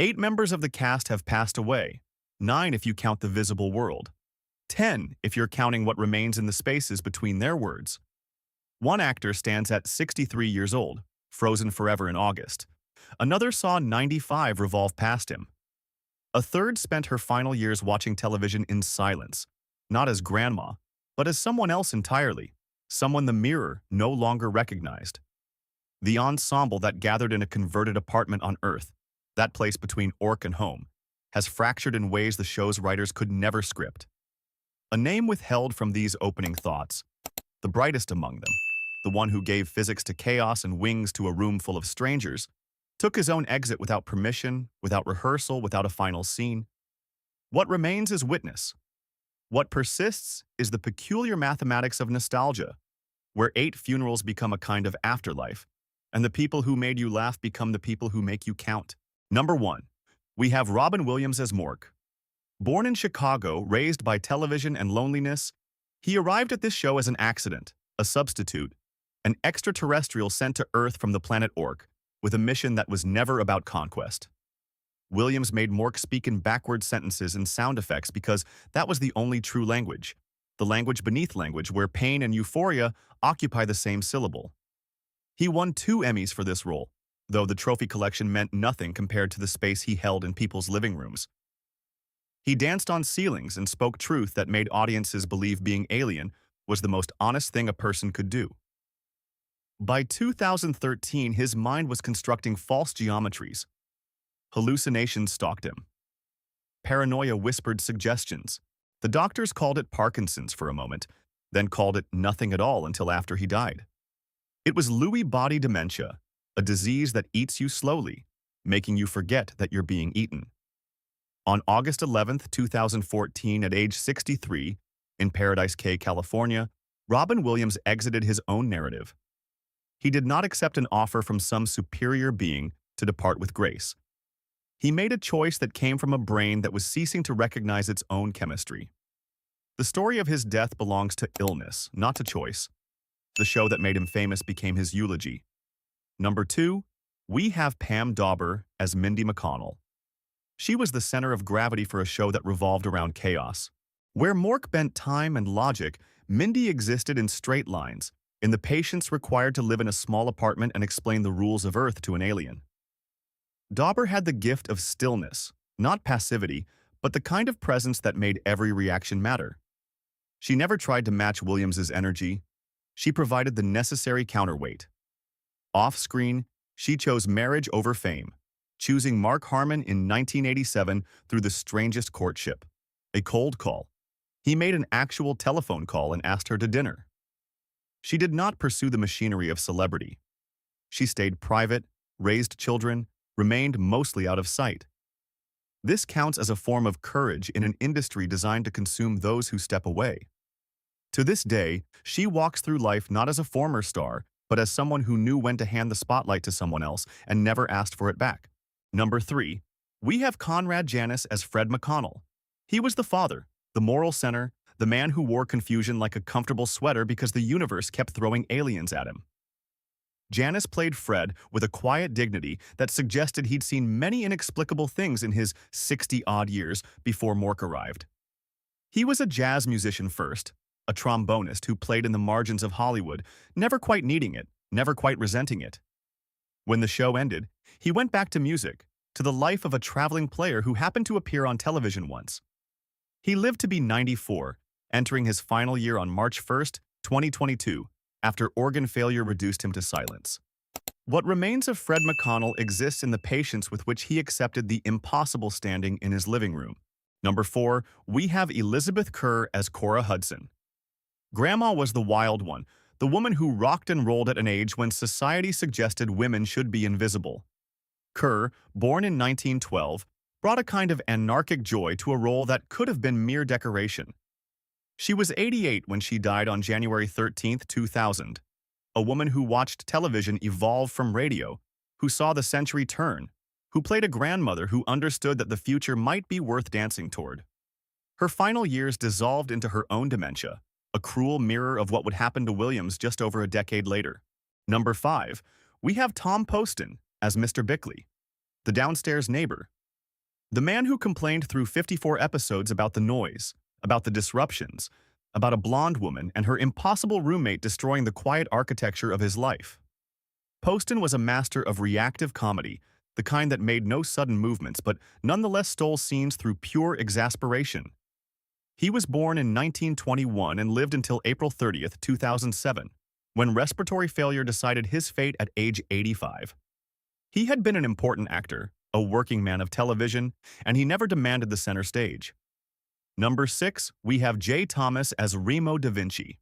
8 members of the cast have passed away, 9 if you count the visible world, 10 if you're counting what remains in the spaces between their words. One actor stands at 63 years old, frozen forever in August. Another saw 95 revolve past him. A third spent her final years watching television in silence, not as grandma, but as someone else entirely, someone the mirror no longer recognized. The ensemble that gathered in a converted apartment on Earth, that place between Orc and home, has fractured in ways the show's writers could never script. A name withheld from these opening thoughts, the brightest among them, the one who gave physics to chaos and wings to a room full of strangers, took his own exit without permission, without rehearsal, without a final scene. What remains is witness. What persists is the peculiar mathematics of nostalgia, where 8 funerals become a kind of afterlife, and the people who made you laugh become the people who make you count. Number 1. We have Robin Williams as Mork. Born in Chicago, raised by television and loneliness, he arrived at this show as an accident, a substitute, an extraterrestrial sent to Earth from the planet Orc, with a mission that was never about conquest. Williams made Mork speak in backward sentences and sound effects because that was the only true language, the language beneath language where pain and euphoria occupy the same syllable. He won 2 Emmys for this role, though the trophy collection meant nothing compared to the space he held in people's living rooms. He danced on ceilings and spoke truth that made audiences believe being alien was the most honest thing a person could do. By 2013, his mind was constructing false geometries. Hallucinations stalked him. Paranoia whispered suggestions. The doctors called it Parkinson's for a moment, then called it nothing at all until after he died. It was Lewy body dementia, a disease that eats you slowly, making you forget that you're being eaten. On August 11, 2014, at age 63, in Paradise Cay, California, Robin Williams exited his own narrative. He did not accept an offer from some superior being to depart with grace. He made a choice that came from a brain that was ceasing to recognize its own chemistry. The story of his death belongs to illness, not to choice. The show that made him famous became his eulogy. Number 2, we have Pam Dawber as Mindy McConnell. She was the center of gravity for a show that revolved around chaos. Where Mork bent time and logic, Mindy existed in straight lines, in the patience required to live in a small apartment and explain the rules of Earth to an alien. Dawber had the gift of stillness, not passivity, but the kind of presence that made every reaction matter. She never tried to match Williams's energy. She provided the necessary counterweight. Off-screen, she chose marriage over fame, choosing Mark Harmon in 1987 through the strangest courtship, a cold call. He made an actual telephone call and asked her to dinner. She did not pursue the machinery of celebrity. She stayed private, raised children, remained mostly out of sight. This counts as a form of courage in an industry designed to consume those who step away. To this day, she walks through life not as a former star, but as someone who knew when to hand the spotlight to someone else and never asked for it back. Number 3, we have Conrad Janis as Fred McConnell. He was the father, the moral center, the man who wore confusion like a comfortable sweater because the universe kept throwing aliens at him. Janis played Fred with a quiet dignity that suggested he'd seen many inexplicable things in his 60-odd years before Mork arrived. He was a jazz musician first, a trombonist who played in the margins of Hollywood, never quite needing it, never quite resenting it. When the show ended, he went back to music, to the life of a traveling player who happened to appear on television once. He lived to be 94, entering his final year on March 1, 2022, after organ failure reduced him to silence. What remains of Fred McConnell exists in the patience with which he accepted the impossible standing in his living room. Number 4, we have Elizabeth Kerr as Cora Hudson. Grandma was the wild one, the woman who rocked and rolled at an age when society suggested women should be invisible. Kerr, born in 1912, brought a kind of anarchic joy to a role that could have been mere decoration. She was 88 when she died on January 13, 2000. A woman who watched television evolve from radio, who saw the century turn, who played a grandmother who understood that the future might be worth dancing toward. Her final years dissolved into her own dementia, a cruel mirror of what would happen to Williams just over a decade later. Number 5, we have Tom Poston as Mr. Bickley, the downstairs neighbor, The man who complained through 54 episodes about the noise, about the disruptions, about a blonde woman and her impossible roommate destroying the quiet architecture of his life. Poston was a master of reactive comedy, the kind that made no sudden movements but nonetheless stole scenes through pure exasperation. He was born in 1921 and lived until April 30, 2007, when respiratory failure decided his fate at age 85. He had been an important actor, a working man of television, and he never demanded the center stage. Number 6, we have J. Thomas as Remo da Vinci.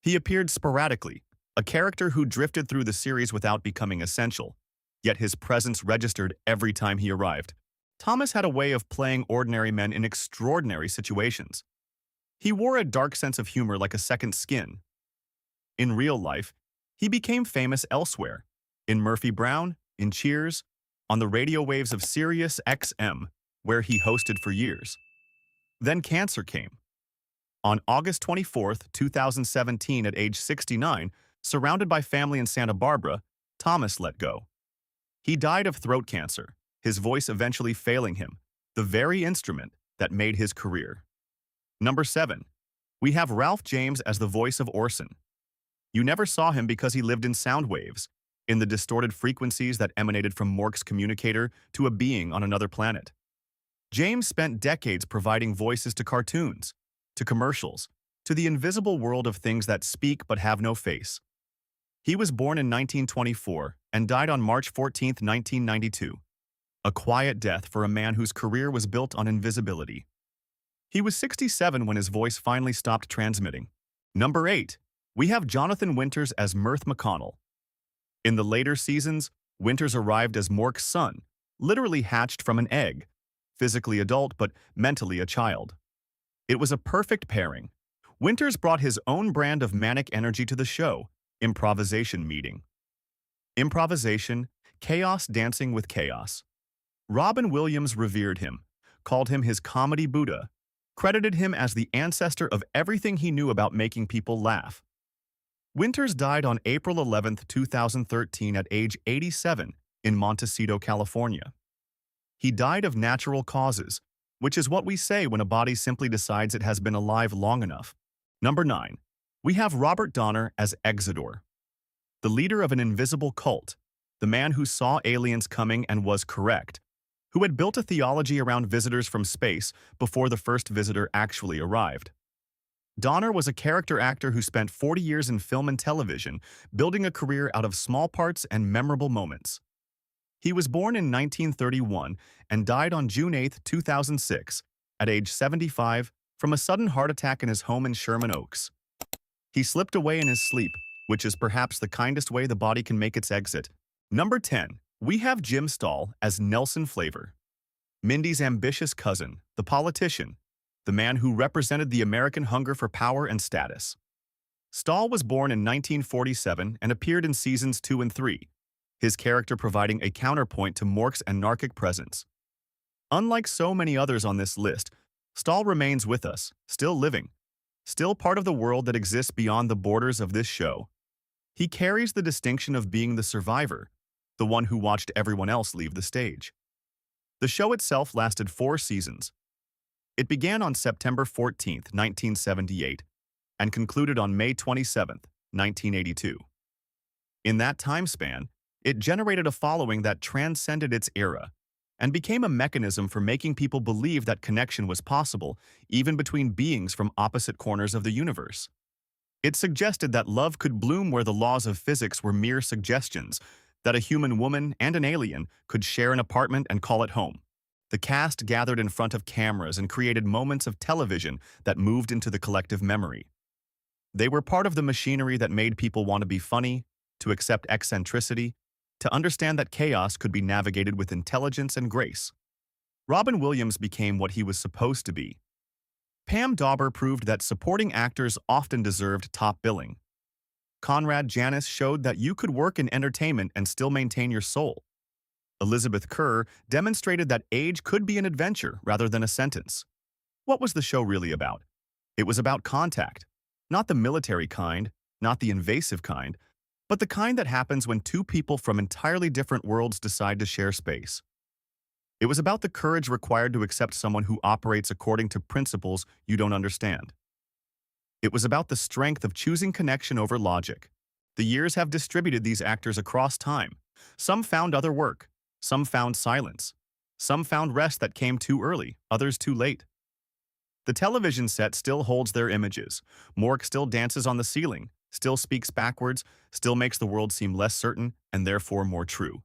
He appeared sporadically, a character who drifted through the series without becoming essential, yet his presence registered every time he arrived. Thomas had a way of playing ordinary men in extraordinary situations. He wore a dark sense of humor like a second skin. In real life, he became famous elsewhere, in Murphy Brown, in Cheers, on the radio waves of Sirius XM, where he hosted for years. Then cancer came. On August 24, 2017, at age 69, surrounded by family in Santa Barbara, Thomas let go. He died of throat cancer, his voice eventually failing him, the very instrument that made his career. Number 7. We have Ralph James as the voice of Orson. You never saw him because he lived in sound waves, in the distorted frequencies that emanated from Mork's communicator to a being on another planet. James spent decades providing voices to cartoons, to commercials, to the invisible world of things that speak but have no face. He was born in 1924 and died on March 14, 1992. A quiet death for a man whose career was built on invisibility. He was 67 when his voice finally stopped transmitting. Number 8. We have Jonathan Winters as Mirth McConnell. In the later seasons, Winters arrived as Mork's son, literally hatched from an egg, physically adult but mentally a child. It was a perfect pairing. Winters brought his own brand of manic energy to the show, improvisation meeting. Improvisation, chaos dancing with chaos. Robin Williams revered him, called him his comedy Buddha, credited him as the ancestor of everything he knew about making people laugh. Winters died on April 11, 2013 at age 87 in Montecito, California. He died of natural causes, which is what we say when a body simply decides it has been alive long enough. Number 9. We have Robert Donner as Exodore. The leader of an invisible cult, the man who saw aliens coming and was correct, who had built a theology around visitors from space before the first visitor actually arrived. Donner was a character actor who spent 40 years in film and television, building a career out of small parts and memorable moments. He was born in 1931 and died on June 8, 2006, at age 75, from a sudden heart attack in his home in Sherman Oaks. He slipped away in his sleep, which is perhaps the kindest way the body can make its exit. Number 10. We have Jim Staahl as Nelson Flavor. Mindy's ambitious cousin, the politician, the man who represented the American hunger for power and status. Staahl was born in 1947 and appeared in seasons 2 and 3, his character providing a counterpoint to Mork's anarchic presence. Unlike so many others on this list, Staahl remains with us, still living, still part of the world that exists beyond the borders of this show. He carries the distinction of being the survivor, the one who watched everyone else leave the stage. The show itself lasted 4 seasons. It began on September 14, 1978, and concluded on May 27, 1982. In that time span, it generated a following that transcended its era and became a mechanism for making people believe that connection was possible, even between beings from opposite corners of the universe. It suggested that love could bloom where the laws of physics were mere suggestions, that a human woman and an alien could share an apartment and call it home. The cast gathered in front of cameras and created moments of television that moved into the collective memory. They were part of the machinery that made people want to be funny, to accept eccentricity, to understand that chaos could be navigated with intelligence and grace. Robin Williams became what he was supposed to be. Pam Dawber proved that supporting actors often deserved top billing. Conrad Janis showed that you could work in entertainment and still maintain your soul. Elizabeth Kerr demonstrated that age could be an adventure rather than a sentence. What was the show really about? It was about contact. Not the military kind, not the invasive kind, but the kind that happens when two people from entirely different worlds decide to share space. It was about the courage required to accept someone who operates according to principles you don't understand. It was about the strength of choosing connection over logic. The years have distributed these actors across time. Some found other work. Some found silence. Some found rest that came too early, others too late. The television set still holds their images. Mork still dances on the ceiling, still speaks backwards, still makes the world seem less certain and therefore more true.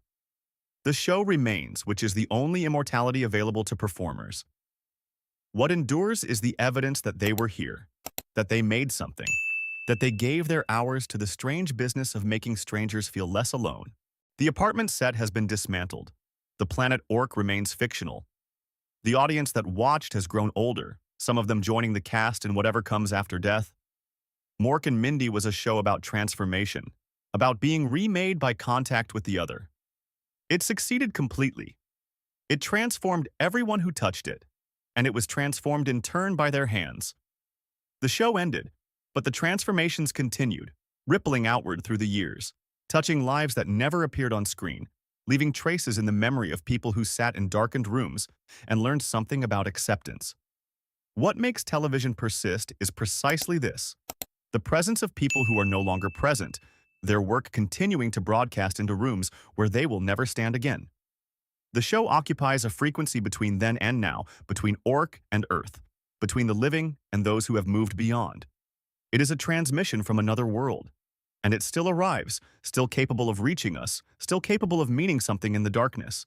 The show remains, which is the only immortality available to performers. What endures is the evidence that they were here, that they made something, that they gave their hours to the strange business of making strangers feel less alone. The apartment set has been dismantled. The planet Orc remains fictional. The audience that watched has grown older, some of them joining the cast in whatever comes after death. Mork and Mindy was a show about transformation, about being remade by contact with the other. It succeeded completely. It transformed everyone who touched it, and it was transformed in turn by their hands. The show ended, but the transformations continued, rippling outward through the years, touching lives that never appeared on screen, leaving traces in the memory of people who sat in darkened rooms and learned something about acceptance. What makes television persist is precisely this: the presence of people who are no longer present, their work continuing to broadcast into rooms where they will never stand again. The show occupies a frequency between then and now, between Orc and Earth, between the living and those who have moved beyond. It is a transmission from another world, and it still arrives, still capable of reaching us, still capable of meaning something in the darkness.